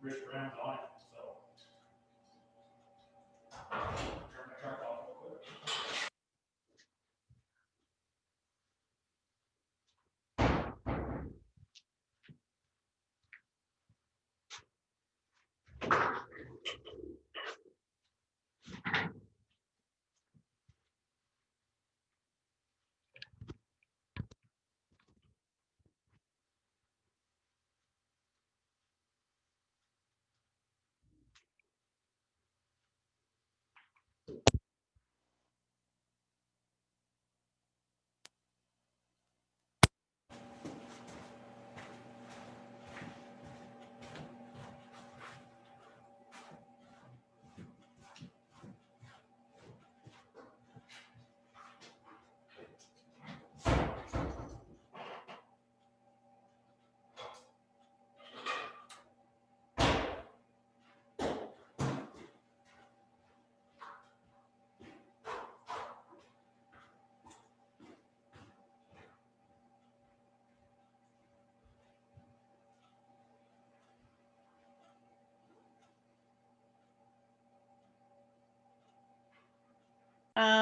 Rich Brown's on it, so. Turn my truck off real quick.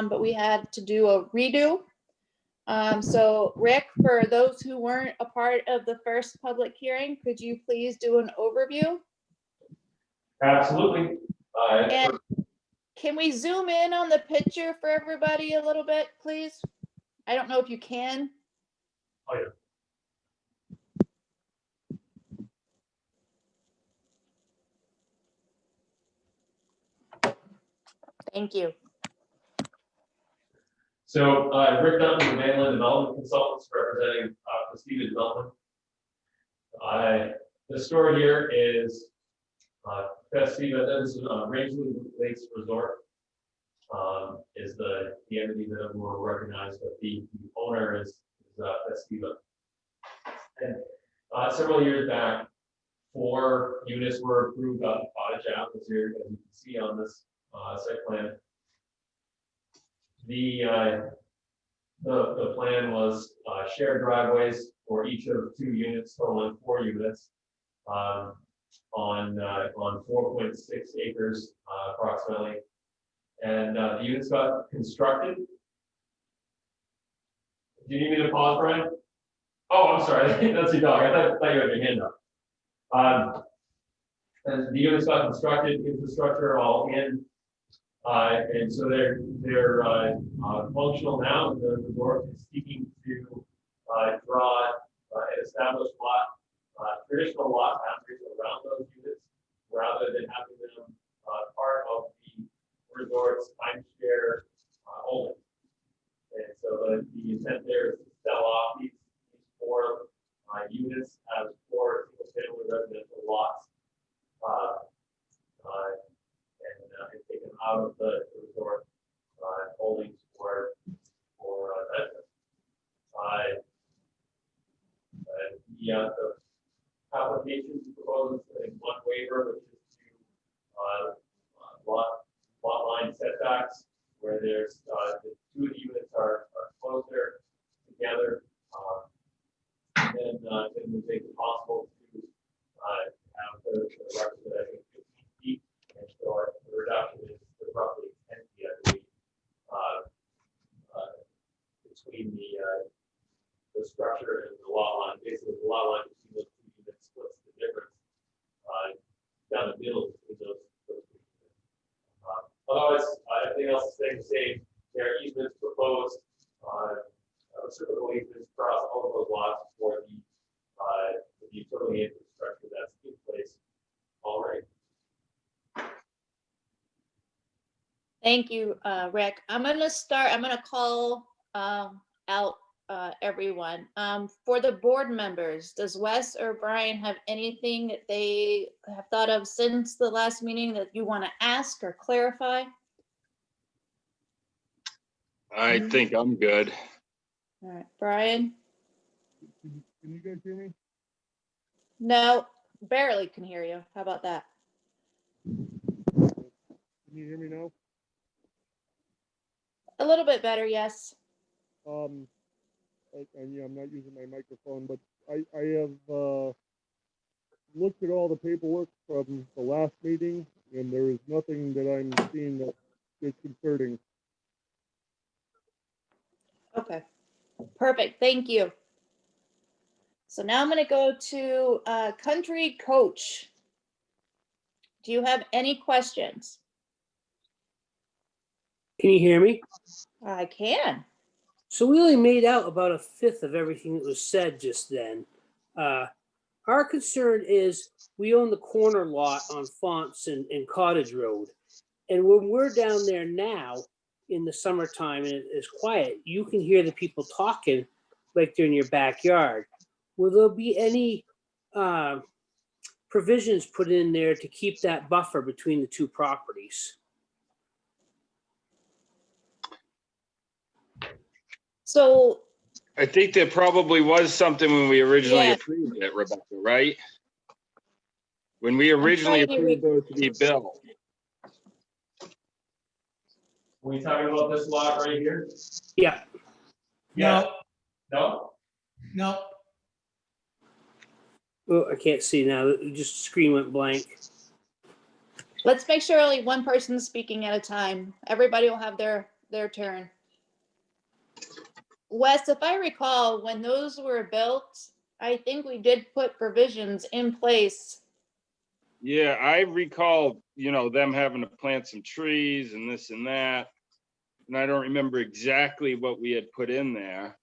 But we had to do a redo. So Rick, for those who weren't a part of the first public hearing, could you please do an overview? Absolutely. And can we zoom in on the picture for everybody a little bit, please? I don't know if you can. Oh, yeah. Thank you. So Rick Dunn from Mainland Development Consultants representing Festiva Development. The story here is Festiva, that is Rangeley Lakes Resort, is the entity that will recognize, but the owner is Festiva. And several years back, 4 units were approved on Cottage Ave, as you can see on this site plan. The plan was shared driveways for each of 2 units, totaling 4 units, on 4.6 acres approximately. And the units got constructed. Do you need me to pause, Brian? Oh, I'm sorry, that's your dog. I thought you had your hand up. And the units got constructed, infrastructure all in. And so they're functional now. The resort is seeking to draw an established lot, traditional lot boundaries around those units, rather than having them part of the resort's timeshare only. And so the intent there is to sell off these 4 units as 4 single-family residential lots. And taken out of the resort holdings for residents. The application proposes one waiver, which is to lot line setbacks, where there's the 2 of the units are closer together. And then we make it possible to have the representation 15 feet. And so the reduction is roughly 10 feet, I believe, between the structure and the lot line. Basically, the lot line between those 2 units splits the difference down the middle between those 2 units. Otherwise, everything else is staying the same. There are easements proposed, reciprocal easements across all of those lots for the utility infrastructure that's in place already. Thank you, Rick. I'm going to call out everyone. For the board members, does Wes or Brian have anything that they have thought of since the last meeting that you want to ask or clarify? I think I'm good. All right, Brian? Can you guys hear me? No, barely can hear you. How about that? Can you hear me now? A little bit better, yes. And yeah, I'm not using my microphone, but I have looked at all the paperwork from the last meeting, and there is nothing that I'm seeing that is concerning. Okay, perfect, thank you. So now I'm gonna go to Country Coach. Do you have any questions? Can you hear me? I can. So we only made out about a fifth of everything that was said just then. Our concern is we own the corner lot on Fonts and Cottage Road. And when we're down there now in the summertime and it's quiet, you can hear the people talking like they're in your backyard. Will there be any provisions put in there to keep that buffer between the two properties? So, I think there probably was something when we originally Yeah. approved it, Rebecca, right? When we originally trying to read- approved those to be built. Are we talking about this lot right here? Yeah. Yeah. No? No, Oh, I can't see now. Just screen went blank. let's make sure only one person's speaking at a time. Everybody will have their turn. Wes, if I recall, when those were built, I think we did put provisions in place. Yeah, I recall, them having to plant some trees and this and that. And I don't remember exactly what we had put in there.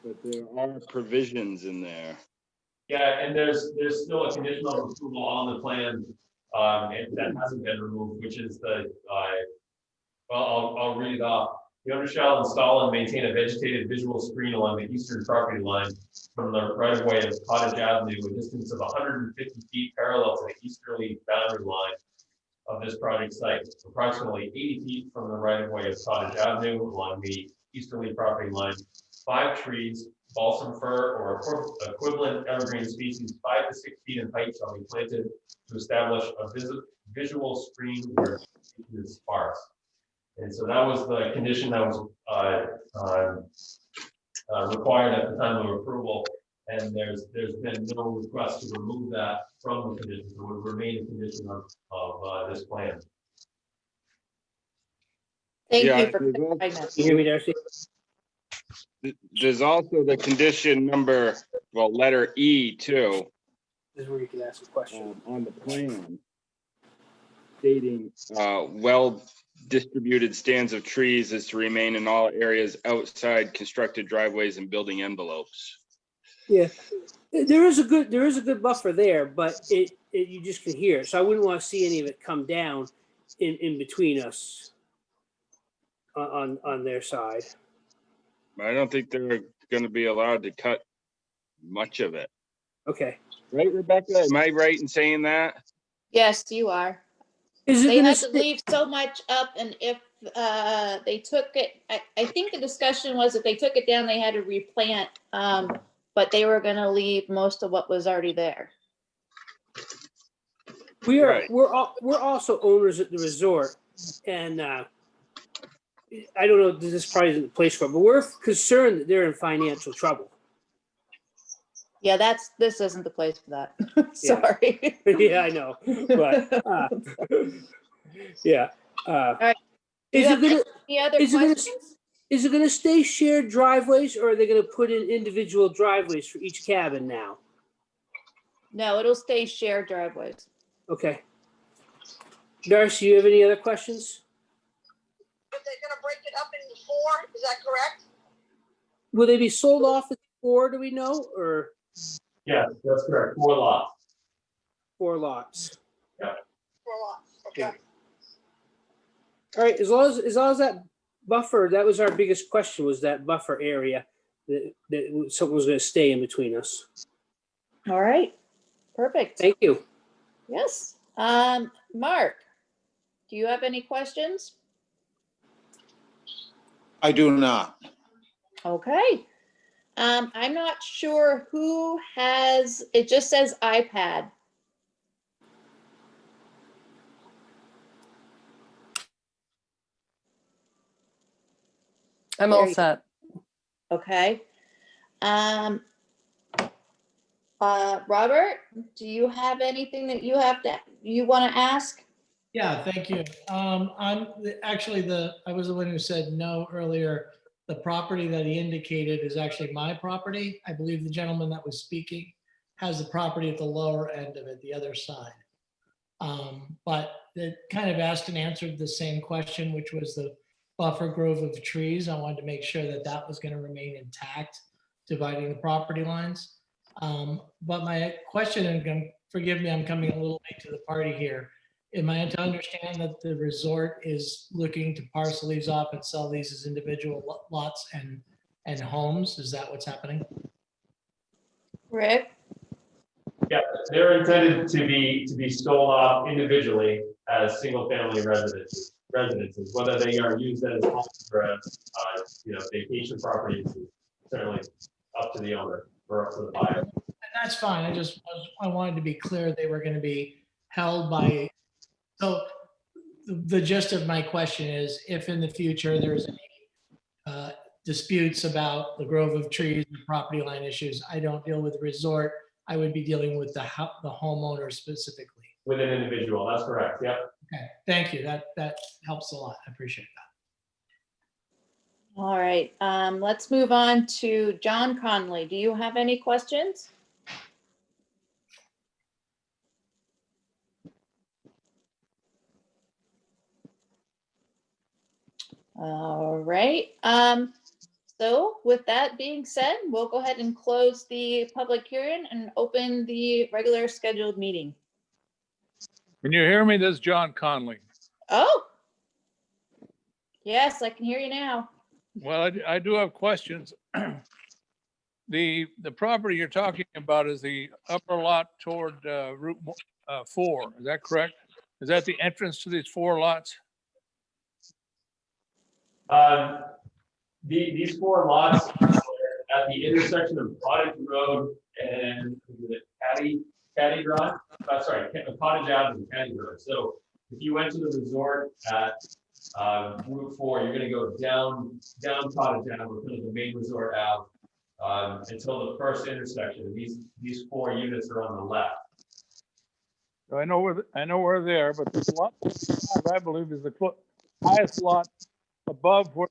But there are provisions in there. Yeah, and there's still a conditional approval on the plan, and that hasn't been removed, which is well, I'll read it off. The owner shall install and maintain a vegetated visual screen along the eastern property line from the right of way of Cottage Avenue, a distance of 150 feet parallel to the easterly boundary line of this project site, approximately 80 feet from the right of way of Cottage Avenue along the easterly property line. 5 trees, balsam fir or equivalent evergreen species, 5 to 6 feet in height shall be planted to establish a visual screen where it is sparse. And so that was the condition that was required at the time of approval. And there's been no request to remove that from the condition. So it would remain a condition of this plan. Thank Yeah, you for there's al- clarifying that. Can you hear me, Darcy? There's also the condition letter E too, This is where you can ask a question. on the plan. Stating, well-distributed stands of trees is to remain in all areas outside constructed driveways and building envelopes. Yeah, there is a good buffer there, but you just can hear it. So I wouldn't want to see any of it come down in between us on their side. I don't think they're gonna be allowed to cut much of it. Okay. Right, Rebecca? Am I right in saying that? Yes, you are. Is it They gonna had to stay? leave so much up, and if they took it, I think the discussion was if they took it down, they had to replant, but they were gonna leave most of what was already there. Right. We're also owners at the resort, and I don't know. This probably isn't the place for it, but we're concerned that they're in financial trouble. Yeah, this isn't the place for that. Sorry. Yeah, I know, but yeah. right. Do Is you it have gonna any other is it gonna- questions? is it gonna stay shared driveways, or are they gonna put in individual driveways for each cabin now? No, it'll stay shared driveways. Okay. Darcy, you have any other questions? But they're gonna break it up into 4, is that correct? Will they be sold off at 4? Do we know, or Yeah, that's correct. 4 lots. 4 lots? 4 lots, okay. All right. As long as that buffer, that was our biggest question, was that buffer area that something was going to stay in between us. All right. Perfect. Thank you. Yes. Mark, do you have any questions? I do not. Okay. I'm not sure who has, it just says iPad. I'm There all you- set. Okay. Robert, do you have anything that you want to ask? Yeah, thank you. Actually, I was the one who said no earlier. The property that he indicated is actually my property. I believe the gentleman that was speaking has the property at the lower end of it, the other side. But it kind of asked and answered the same question, which was the buffer grove of trees. I wanted to make sure that that was going to remain intact, dividing the property lines. But my question, and forgive me, I'm coming a little late to the party here. Am I to understand that the resort is looking to parcel these off and sell these as individual lots and homes? Is that what's happening? Rick? Yeah, they're intended to be sold off individually as single-family residences, whether they are used as homes or as, vacation properties, is certainly up to the owner or up to the buyer. And that's fine. I wanted to be clear they were going to be held by. So the gist of my question is, if in the future there's any disputes about the grove of trees and property line issues, I don't deal with the resort. I would be dealing with the homeowner specifically. With an individual, that's correct, yep. Okay, thank you. That helps a lot. I appreciate that. All right, let's move on to John Conley. Do you have any questions? All right, so with that being said, we'll go ahead and close the public hearing and open the regular scheduled meeting. Can you hear me? This is John Conley. Oh, yes, I can hear you now. Well, I do have questions. The property you're talking about is the upper lot toward Route 4. Is that correct? Is that the entrance to these 4 lots? These 4 lots are at the intersection of Cottage Road and Caddy Drive. Cottage Ave and Caddy Road. So if you went to the resort at Route 4, you're going to go down Cottage Ave, or kind of the main resort Ave, until the first intersection. These 4 units are on the left. So I know where they are, but this lot, I believe, is the highest lot above where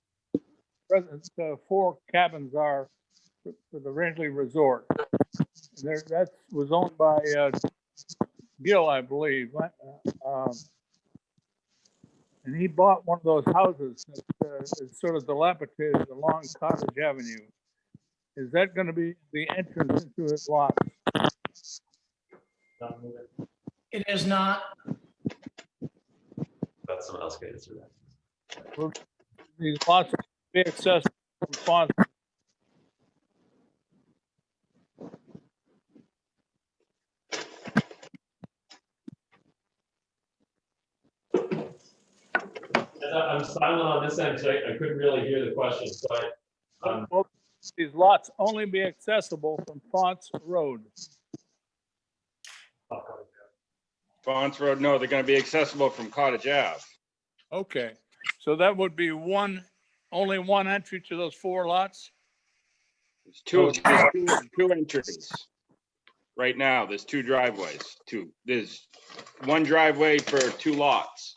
the 4 cabins are for the Rangeley Resort. That was owned by Gil, I believe. And he bought one of those houses that is sort of dilapidated along Cottage Avenue. Is that going to be the entrance into his lot? It is not. That's someone else can answer that. These lots will be accessible from Font. I'm silent on this end, so I couldn't really hear the question. So Will these lots only be accessible from Fonts Road? Fonts Road, no, they're gonna be accessible from Cottage Ave. Okay, so that would be only one entry to those 4 lots? There's two entries. Right now, there's 2 driveways, there's 1 driveway for 2 lots.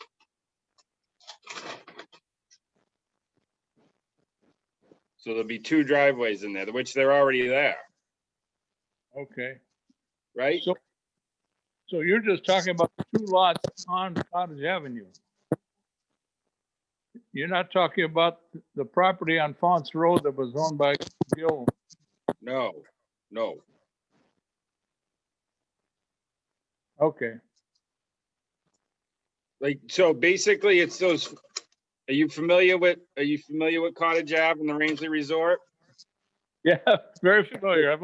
So there'll be 2 driveways in there, which they're already there, Okay, right? so you're just talking about the 2 lots on Cottage Avenue? You're not talking about the property on Fonts Road that was owned by Gil? No. Okay, Like, so basically it's those, are you familiar with Cottage Ave and the Rangeley Resort? yeah, very familiar.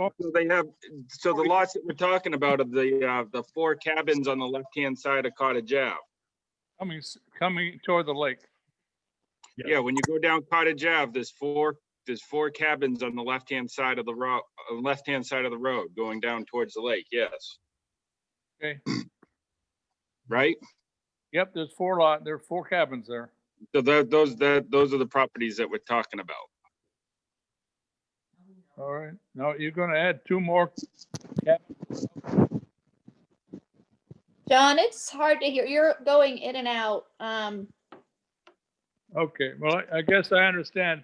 So the lots that we're talking about are the 4 cabins on the left-hand side of Cottage Ave. Coming toward the lake. Yeah, when you go down Cottage Ave, there's four cabins on the left-hand side of the road, going down towards the lake, yes. Okay. Right? Yep, there are 4 cabins there. So those are the properties that we're talking about. All right. Now you're going to add 2 more cabins John, it's hard to hear. You're going in and out. Okay, well, I guess I understand.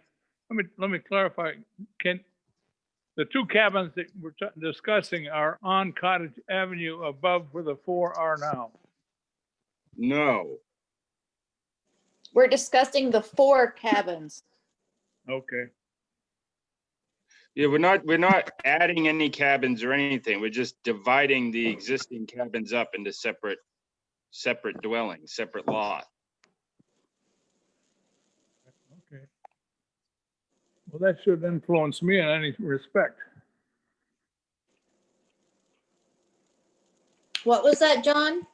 Let me clarify. Can, the two cabins that we're discussing are on Cottage Avenue above where the four are now? No, We're discussing the 4 cabins. Okay, yeah, we're not adding any cabins or anything. We're just dividing the existing cabins up into separate dwellings, separate lot. okay. Well, that should influence me in any respect. What was that, John?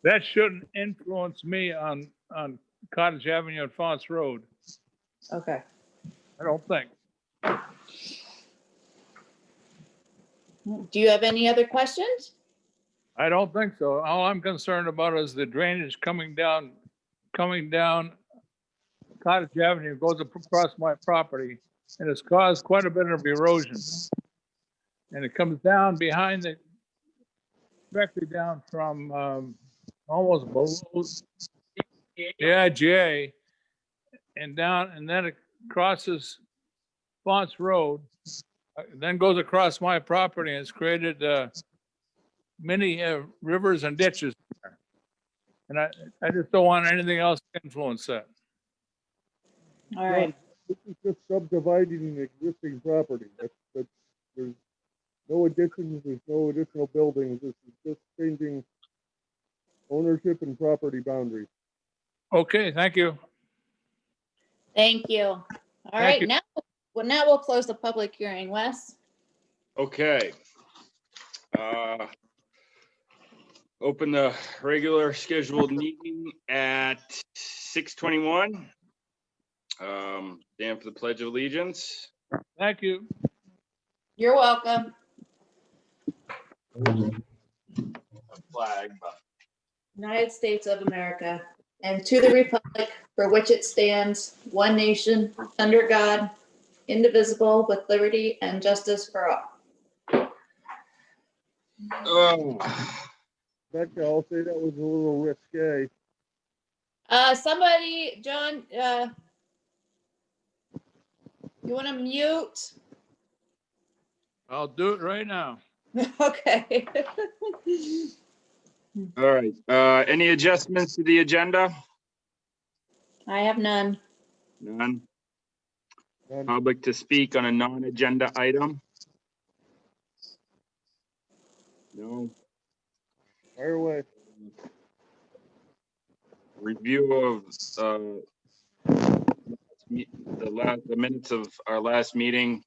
That shouldn't influence me on Cottage Avenue and Fonts Road. Okay. I don't think. Do you have any other questions? I don't think so. All I'm concerned about is the drainage coming down Cottage Avenue, goes across my property, and it's caused quite a bit of erosion. And it comes down behind the, directly down from almost below the IGA and down, and then it crosses Fonts Road, then goes across my property, and it's created many rivers and ditches there. And I just don't want anything else to influence that. All right. This is just subdividing an existing property. That's, there's no additions, there's no additional buildings. This is just changing ownership and property boundaries. Okay, thank you. Thank you. All Thank right, you. now we'll close the public hearing. Wes? Okay. Open the regular scheduled meeting at 6:21. Stand for the Pledge of Allegiance. Thank you. You're welcome. Flag, but United States of America, and to the republic for which it stands, one nation, under God, indivisible, with liberty and justice for all. oh, Becca, I'll say that was a little risque. Somebody, John, you want to mute? I'll do it right now. Okay. all right. Any adjustments to the agenda? I have none. None. None. Public to speak on a non-agenda item? No. Fire away. Review of the minutes of our last meeting.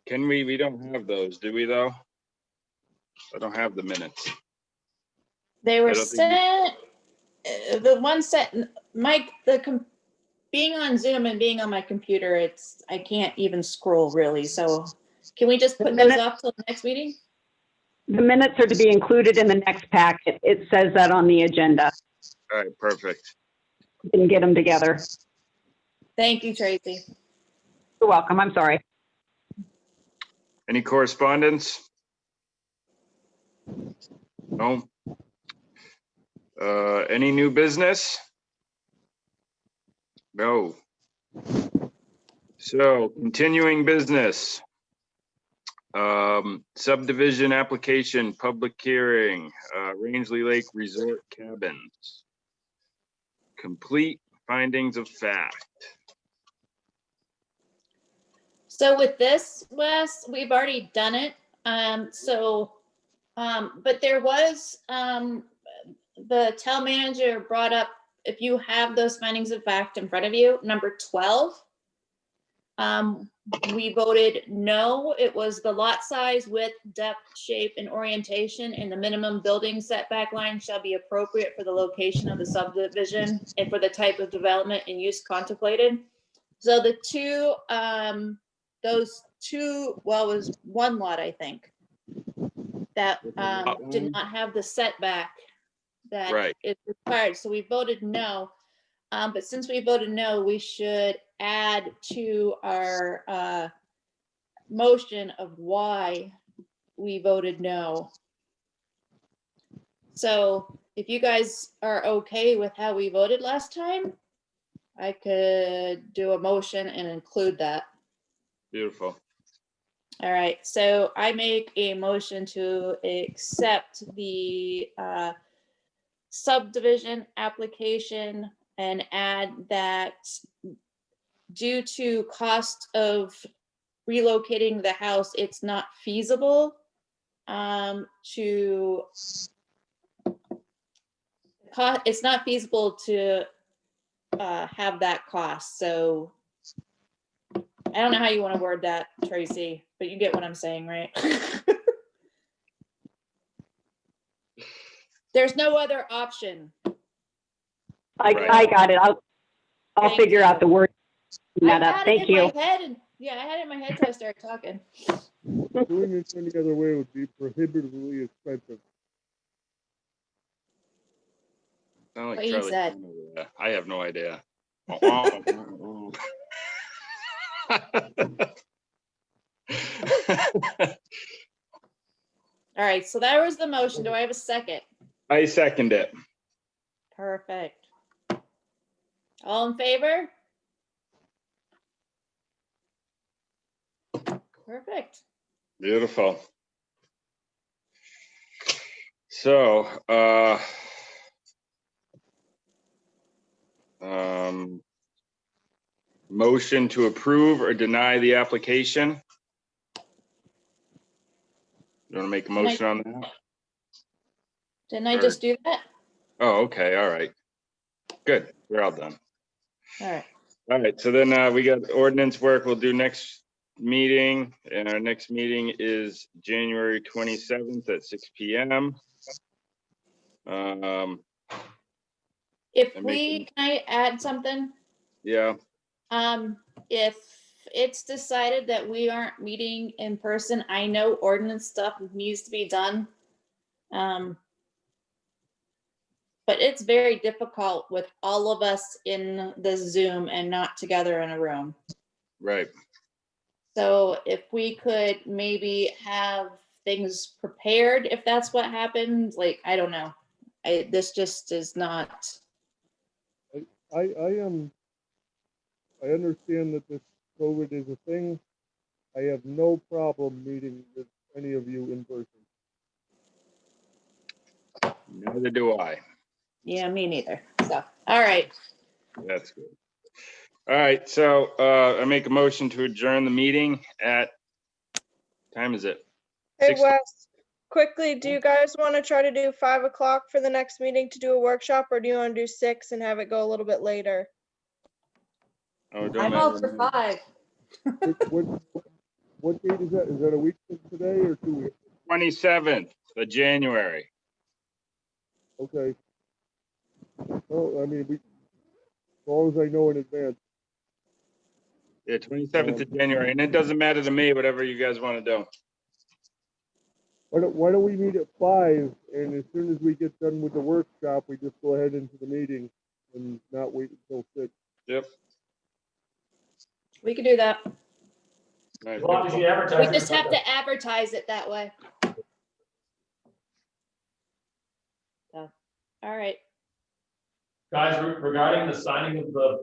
Can we don't have those, do we though? I don't have the minutes. They were I don't think sent, the one sent, Mike, being on Zoom and being on my computer, I can't even scroll really, so can we just put those off till the next meeting? The minutes are to be included in the next packet. It says that on the agenda. All right, perfect. Didn't get them together. Thank you, Tracy. You're welcome. I'm sorry. Any correspondence? No. Any new business? No. So continuing business. Subdivision application, public hearing, Rangeley Lake Resort Cabins. Complete findings of fact. So with this, Wes, we've already done it. But there was, the town manager brought up, if you have those findings of fact in front of you, number 12. We voted no. It was the lot size, width, depth, shape, and orientation, and the minimum building setback line shall be appropriate for the location of the subdivision and for the type of development and use contemplated. So the two, those two, well, it was one lot, I think, that did not have the setback that Right. is required. So we voted no. But since we voted no, we should add to our motion of why we voted no. So if you guys are okay with how we voted last time, I could do a motion and include that. Beautiful. All right, so I make a motion to accept the subdivision application and add that due to cost of relocating the house, it's not feasible it's not feasible to have that cost. So I don't know how you want to word that, Tracy, but you get what I'm saying, right? There's no other option. I got it. I'll Thank figure out you. the word. I That up. had it Thank in you. my head and yeah, I had it in my head till I started talking. Doing it any other way would be prohibitively expensive. Sound like What he Charlie said. Sheen over there. I have no idea. All right, so that was the motion. Do I have a second? I second it. Perfect. All in favor? Perfect. Beautiful. So, motion to approve or deny the application. You want to make a motion on that? Didn't I Or- just do that? Oh, okay, all right. Good, we're all done. All right. All right, so then we got ordinance work we'll do next meeting, and our next meeting is January 27th at 6 p.m. If I can I add something? Yeah, If it's decided that we aren't meeting in person, I know ordinance stuff needs to be done. But it's very difficult with all of us in the Zoom and not together in a room. right. So if we could maybe have things prepared, if that's what happens, like, I don't know. This just is not, I understand that this COVID is a thing. I have no problem meeting with any of you in person. Neither do I. yeah, me neither. So, all right. That's good. All right, so I make a motion to adjourn the meeting at, time is it? Hey 6 Wes, quickly, do you guys want to try to do 5 o'clock for the next meeting to do a workshop, or do you want to do 6 and have it go a little bit later? Oh, it don't I'm all matter. for 5. What date is that? Is that a week from today or 2 weeks? 27th of January. Okay. Well, I mean, as long as I know in advance. Yeah, 27th of January, and it doesn't matter to me, whatever you guys want to do. Why don't we meet at 5, and as soon as we get done with the workshop, we just go ahead into the meeting and not wait until 6. Yep. We could do that. All right, As long as you We advertise. it. just have to advertise it that way. So, all right. Guys, regarding the signing of the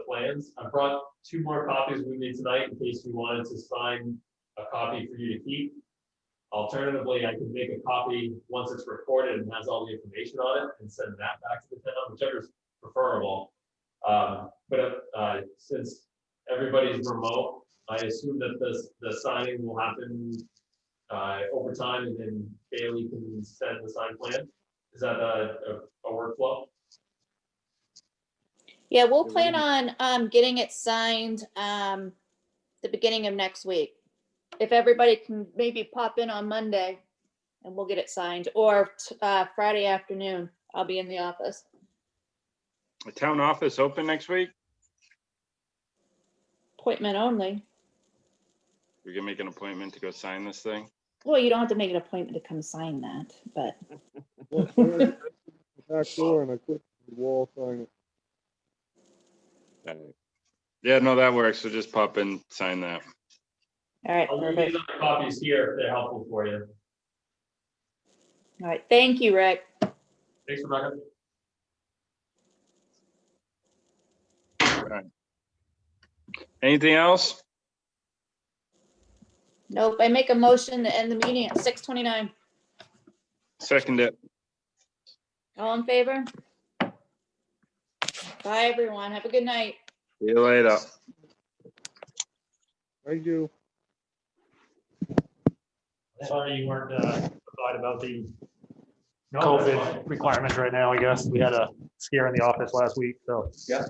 plans, I brought 2 more copies with me tonight in case you wanted to sign a copy for you to keep. Alternatively, I can make a copy once it's recorded and has all the information on it and send that back to the town, whichever's preferable. But since everybody's remote, I assume that the signing will happen over time, and then Bailey can send the signed plan. Is that a workflow? Yeah, we'll plan on getting it signed the beginning of next week. If everybody can maybe pop in on Monday and we'll get it signed, or Friday afternoon, I'll be in the office. The town office open next week? Appointment only. We can make an appointment to go sign this thing? Well, you don't have to make an appointment to come sign that, but Well, I went to the back door and I clicked the wall sign it. All right. Yeah, no, that works. So just pop in, sign that. all right, I'll leave perfect. these other copies here if they're helpful for you. All right, thank you, Rick. Thanks, Rebecca. Anything else? Nope, I make a motion to end the meeting at 6:29. Second it. All in favor? Bye, everyone. Have a good night. See you later. Thank you. Sorry you weren't notified about the No, that's fine. COVID requirements right now, I guess. We had a scare in the office last week, so. Yeah.